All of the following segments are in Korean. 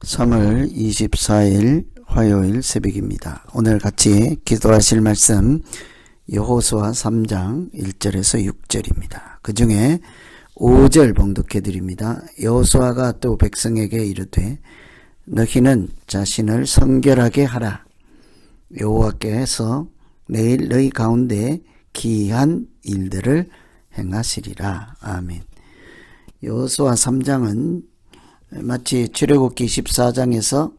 3월 24일 화요일 새벽입니다. 오늘 같이 기도하실 말씀 여호수아 3장 1절에서 6절입니다. 그 중에 5절 봉독해 드립니다. 여호수아가 또 백성에게 이르되 너희는 자신을 성결하게 하라. 여호와께서 내일 너희 가운데 기이한 일들을 행하시리라. 아멘. 여호수아 3장은 마치 출애굽기 14장에서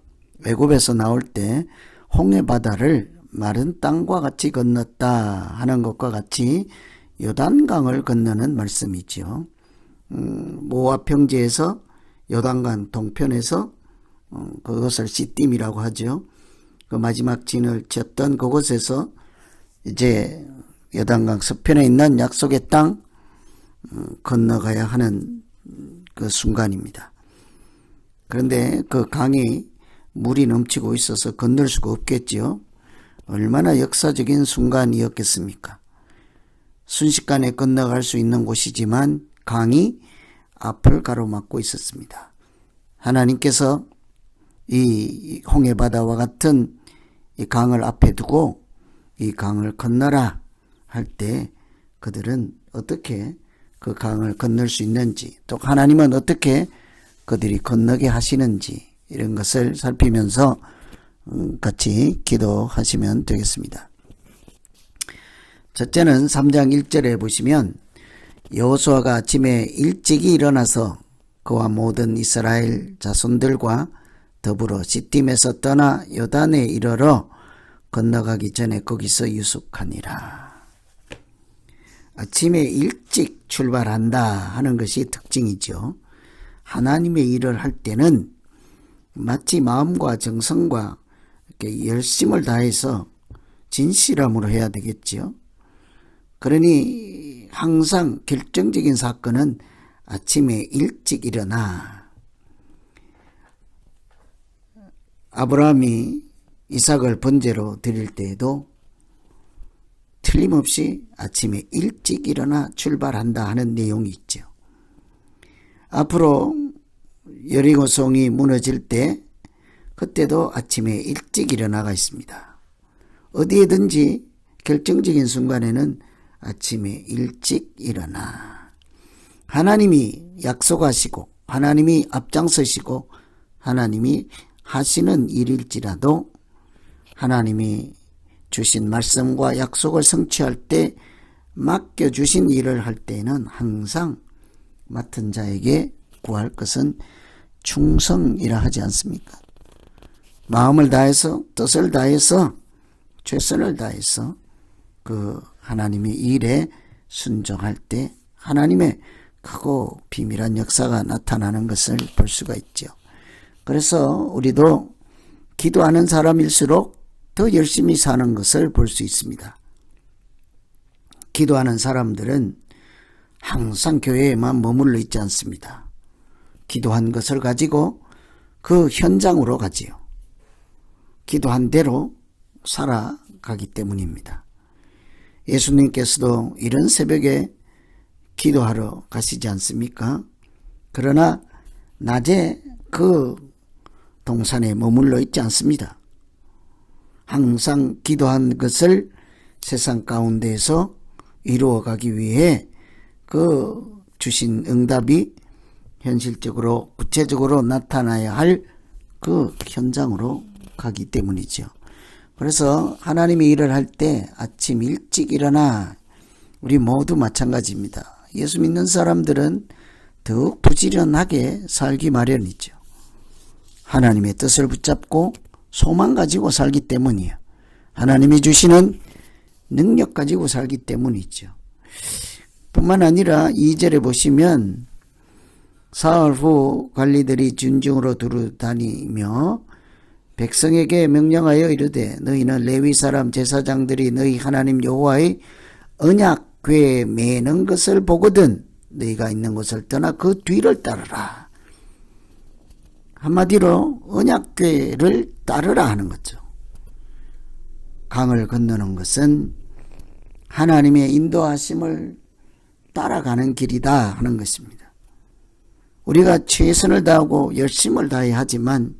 애굽에서 나올 때 홍해바다를 마른 땅과 같이 건넜다 하는 것과 같이 요단강을 건너는 말씀이죠. 모압 평지에서 요단강 동편에서 그것을 시딤이라고 하죠. 그 마지막 진을 쳤던 그곳에서 이제 요단강 서편에 있는 약속의 땅 건너가야 하는 그 순간입니다. 그런데 그 강이 물이 넘치고 있어서 건널 수가 없겠지요. 얼마나 역사적인 순간이었겠습니까? 순식간에 건너갈 수 있는 곳이지만 강이 앞을 가로막고 있었습니다. 하나님께서 이 홍해바다와 같은 이 강을 앞에 두고 이 강을 건너라 할 때 그들은 어떻게 그 강을 건널 수 있는지, 또 하나님은 어떻게 그들이 건너게 하시는지 이런 것을 살피면서 같이 기도하시면 되겠습니다. 첫째는 3장 1절에 보시면 여호수아가 아침에 일찍이 일어나서 그와 모든 이스라엘 자손들과 더불어 시딤에서 떠나 요단에 이르러 건너가기 전에 거기서 유숙하니라. 아침에 일찍 출발한다 하는 것이 특징이죠. 하나님의 일을 할 때는 마치 마음과 정성과 이렇게 열심을 다해서 진실함으로 해야 되겠지요. 그러니 항상 결정적인 사건은 아침에 일찍 일어나. 아브라함이 이삭을 번제로 드릴 때에도 틀림없이 아침에 일찍 일어나 출발한다 하는 내용이 있죠. 앞으로 여리고성이 무너질 때 그때도 아침에 일찍 일어나가 있습니다. 어디에든지 결정적인 순간에는 아침에 일찍 일어나. 하나님이 약속하시고 하나님이 앞장서시고 하나님이 하시는 일일지라도 하나님이 주신 말씀과 약속을 성취할 때 맡겨주신 일을 할 때는 항상 맡은 자에게 구할 것은 충성이라 하지 않습니까? 마음을 다해서 뜻을 다해서 최선을 다해서 그 하나님의 일에 순종할 때 하나님의 크고 비밀한 역사가 나타나는 것을 볼 수가 있죠. 그래서 우리도 기도하는 사람일수록 더 열심히 사는 것을 볼 수 있습니다. 기도하는 사람들은 항상 교회에만 머물러 있지 않습니다. 기도한 것을 가지고 그 현장으로 가지요. 기도한 대로 살아가기 때문입니다. 예수님께서도 이런 새벽에 기도하러 가시지 않습니까? 그러나 낮에 그 동산에 머물러 있지 않습니다. 항상 기도한 것을 세상 가운데에서 이루어가기 위해 그 주신 응답이 현실적으로 구체적으로 나타나야 할 그 현장으로 가기 때문이죠. 그래서 하나님의 일을 할 때 아침 일찍 일어나. 우리 모두 마찬가지입니다. 예수 믿는 사람들은 더욱 부지런하게 살기 마련이죠. 하나님의 뜻을 붙잡고 소망 가지고 살기 때문이에요. 하나님이 주시는 능력 가지고 살기 때문이죠. 뿐만 아니라 2절에 보시면 사흘 후 관리들이 군중으로 두루 다니며 백성에게 명령하여 이르되 너희는 레위 사람 제사장들이 너희 하나님 여호와의 언약궤에 매는 것을 보거든 너희가 있는 곳을 떠나 그 뒤를 따르라. 한마디로 언약궤를 따르라 하는 거죠. 강을 건너는 것은 하나님의 인도하심을 따라가는 길이다 하는 것입니다. 우리가 최선을 다하고 열심을 다해야 하지만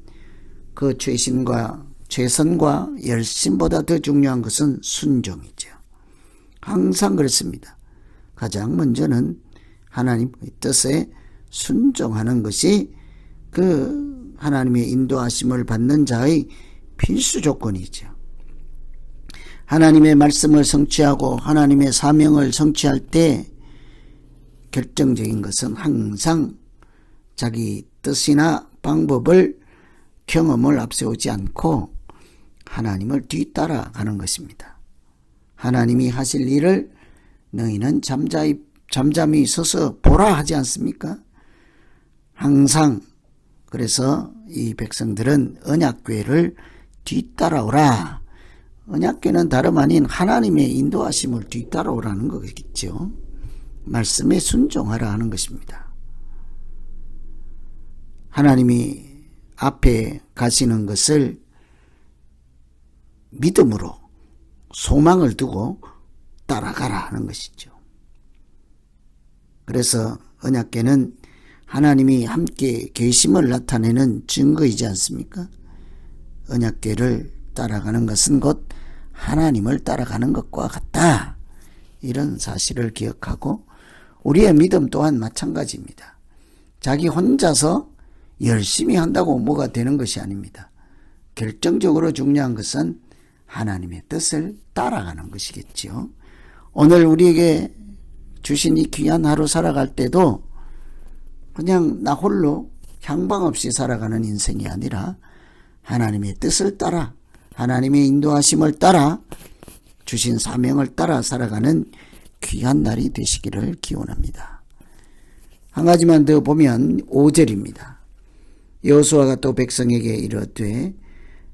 그 최선과 열심보다 더 중요한 것은 순종이죠. 항상 그렇습니다. 가장 먼저는 하나님의 뜻에 순종하는 것이 그 하나님의 인도하심을 받는 자의 필수 조건이죠. 하나님의 말씀을 성취하고 하나님의 사명을 성취할 때 결정적인 것은 항상 자기 뜻이나 방법을 경험을 앞세우지 않고 하나님을 뒤따라가는 것입니다. 하나님이 하실 일을 너희는 잠잠히 서서 보라 하지 않습니까? 항상. 그래서 이 백성들은 언약궤를 뒤따라오라. 언약궤는 다름 아닌 하나님의 인도하심을 뒤따라오라는 거겠죠. 말씀에 순종하라 하는 것입니다. 하나님이 앞에 가시는 것을 믿음으로 소망을 두고 따라가라 하는 것이죠. 그래서 언약궤는 하나님이 함께 계심을 나타내는 증거이지 않습니까? 언약궤를 따라가는 것은 곧 하나님을 따라가는 것과 같다. 이런 사실을 기억하고 우리의 믿음 또한 마찬가지입니다. 자기 혼자서 열심히 한다고 뭐가 되는 것이 아닙니다. 결정적으로 중요한 것은 하나님의 뜻을 따라가는 것이겠죠. 오늘 우리에게 주신 이 귀한 하루 살아갈 때도 그냥 나 홀로 향방 없이 살아가는 인생이 아니라 하나님의 뜻을 따라 하나님의 인도하심을 따라 주신 사명을 따라 살아가는 귀한 날이 되시기를 기원합니다. 한 가지만 더 보면 5절입니다. 여호수아가 또 백성에게 이르되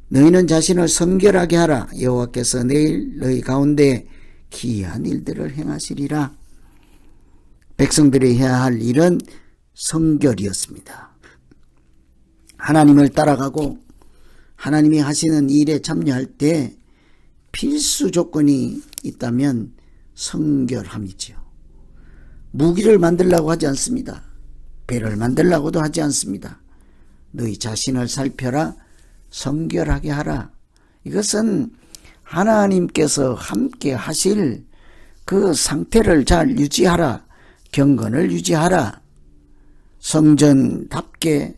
너희는 자신을 성결하게 하라. 여호와께서 내일 너희 가운데 기이한 일들을 행하시리라. 백성들이 해야 할 일은 성결이었습니다. 하나님을 따라가고 하나님이 하시는 일에 참여할 때 필수 조건이 있다면 성결함이지요. 무기를 만들려고 하지 않습니다. 배를 만들려고도 하지 않습니다. 너희 자신을 살펴라. 성결하게 하라. 이것은 하나님께서 함께 하실 그 상태를 잘 유지하라. 경건을 유지하라. 성전답게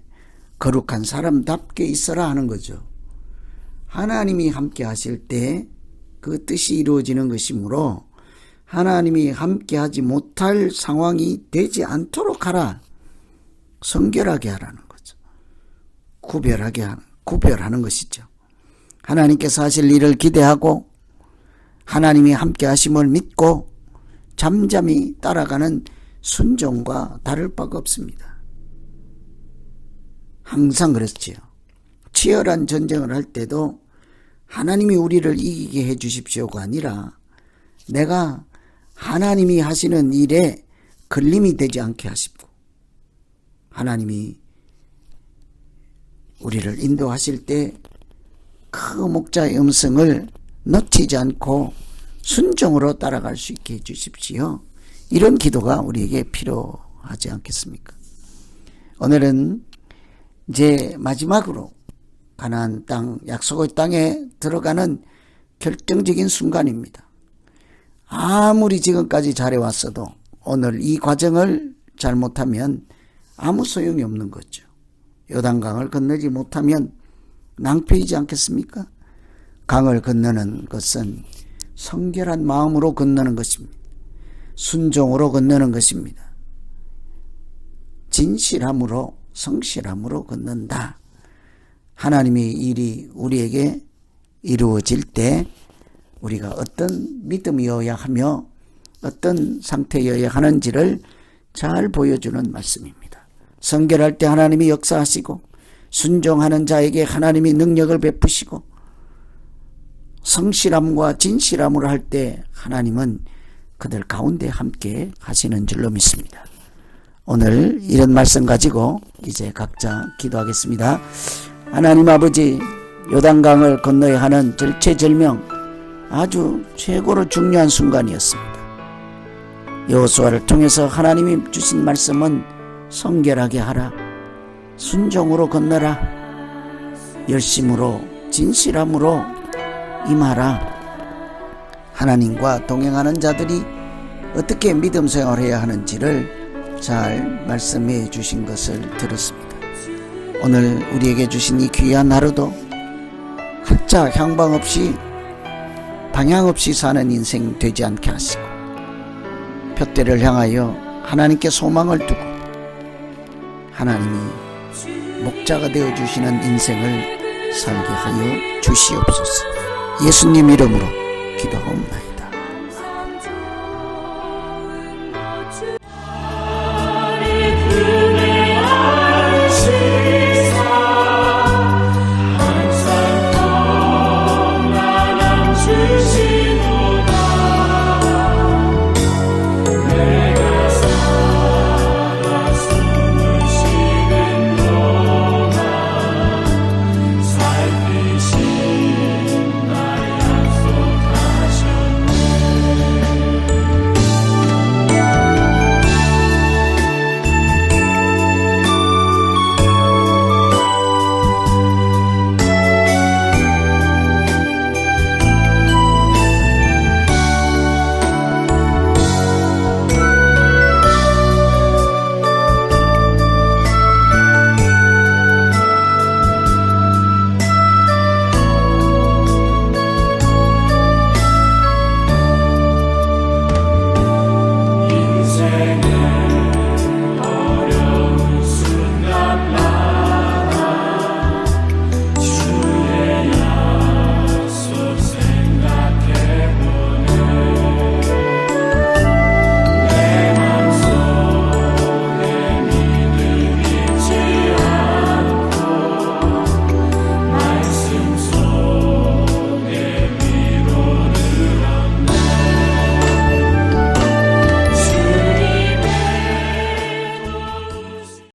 거룩한 사람답게 있어라 하는 거죠. 하나님이 함께 하실 때 그 뜻이 이루어지는 것이므로 하나님이 함께 하지 못할 상황이 되지 않도록 하라. 성결하게 하라는 거죠. 구별하는 것이죠. 하나님께서 하실 일을 기대하고 하나님이 함께 하심을 믿고 잠잠히 따라가는 순종과 다를 바가 없습니다. 항상 그렇지요. 치열한 전쟁을 할 때도 하나님이 우리를 이기게 해 주십시오가 아니라 내가 하나님이 하시는 일에 걸림이 되지 않게 하시고 하나님이 우리를 인도하실 때 그 목자의 음성을 놓치지 않고 순종으로 따라갈 수 있게 해주십시오. 이런 기도가 우리에게 필요하지 않겠습니까? 오늘은 이제 마지막으로 가나안 땅, 약속의 땅에 들어가는 결정적인 순간입니다. 아무리 지금까지 잘해왔어도 오늘 이 과정을 잘못하면 아무 소용이 없는 거죠. 요단강을 건너지 못하면 낭패이지 않겠습니까? 강을 건너는 것은 성결한 마음으로 건너는 것입니다. 순종으로 건너는 것입니다. 진실함으로 성실함으로 건넌다. 하나님의 일이 우리에게 이루어질 때 우리가 어떤 믿음이어야 하며 어떤 상태여야 하는지를 잘 보여주는 말씀입니다. 성결할 때 하나님이 역사하시고 순종하는 자에게 하나님이 능력을 베푸시고 성실함과 진실함으로 할 때 하나님은 그들 가운데 함께 하시는 줄로 믿습니다. 오늘 이런 말씀 가지고 이제 각자 기도하겠습니다. 하나님 아버지, 요단강을 건너야 하는 절체절명 아주 최고로 중요한 순간이었습니다. 여호수아를 통해서 하나님이 주신 말씀은 성결하게 하라, 순종으로 건너라, 열심으로 진실함으로 임하라. 하나님과 동행하는 자들이 어떻게 믿음 생활해야 하는지를 잘 말씀해 주신 것을 들었습니다. 오늘 우리에게 주신 이 귀한 하루도 각자 향방 없이 방향 없이 사는 인생 되지 않게 하시고 표대를 향하여 하나님께 소망을 두고 하나님이 목자가 되어주시는 인생을 살게 하여 주시옵소서. 예수님 이름으로 기도하옵나이다.